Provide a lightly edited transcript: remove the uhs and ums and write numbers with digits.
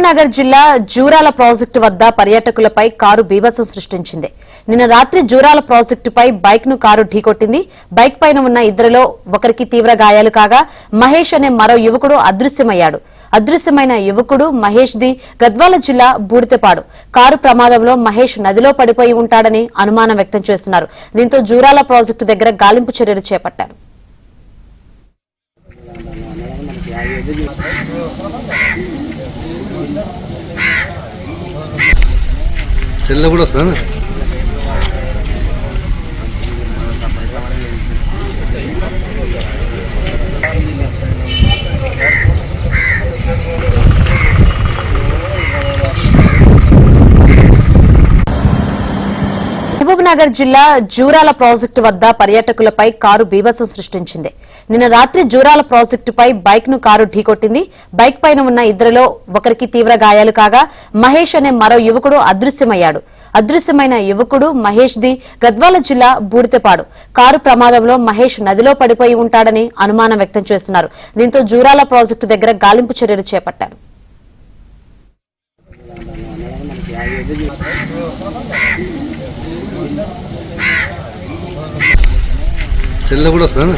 మహబూబ్నగర్ జిల్లా జూరాల ప్రాజెక్టు వద్ద పర్యాటకులపై కారు బీభత్సం సృష్టించింది. నిన్న రాత్రి జూరాల ప్రాజెక్టుపై బైక్ ను కారు ఢీకొట్టింది. బైక్ పైన ఉన్న ఇద్దరిలో ఒకరికి తీవ్ర గాయాలు కాగా మహేష్ అనే మరో యువకుడు అదృశ్యమయ్యాడు. అదృశ్యమైన యువకుడు మహేష్ ది గద్వాల జిల్లా బూడితెపాడు. కారు ప్రమాదంలో మహేష్ నదిలో పడిపోయి ఉంటాడని అనుమానం వ్యక్తం చేస్తున్నారు. దీంతో జూరాల ప్రాజెక్టు దగ్గర గాలింపు చర్యలు చేపట్టారు. సెల్ కూడా వస్తుందా? మహబూబ్నగర్ జిల్లా జూరాల ప్రాజెక్టు వద్ద పర్యాటకులపై కారు బీభత్సం సృష్టించింది. నిన్న రాత్రి జూరాల ప్రాజెక్టుపై బైక్ ను కారు ఢీకొట్టింది. బైక్ పైన ఉన్న ఇద్దరిలో ఒకరికి తీవ్ర గాయాలు కాగా మహేష్ అనే మరో యువకుడు అదృశ్యమయ్యాడు. అదృశ్యమైన యువకుడు మహేష్ ది గద్వాల జిల్లా బూడితెపాడు. కారు ప్రమాదంలో మహేష్ నదిలో పడిపోయి ఉంటాడని అనుమానం వ్యక్తం చేస్తున్నారు. దీంతో జూరాల ప్రాజెక్టు దగ్గర గాలింపు చర్యలు చేపట్టారు. సెల్ కూడా వస్తుందా?